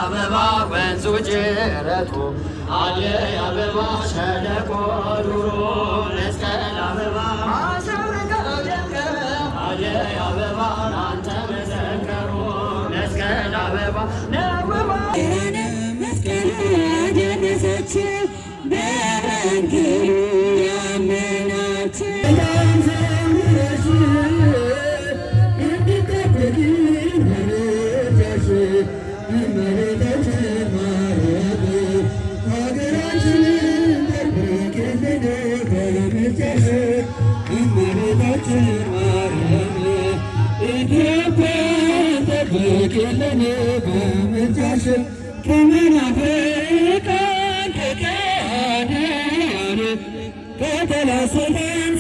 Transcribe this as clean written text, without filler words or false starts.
አበባ ወንዙ ጅረቱ አደይ አበባ ሸለቆ ዱሮ መስቀል አበባ አሸብርቀው ደምቀው አደይ አበባ ላንተ መሰከሩ መስቀል አበባ ነውባ መስቀል ደረሰች በወንጌሉ ያመናችሁ ከመናፍቃን ከካህናት ከተለሰተን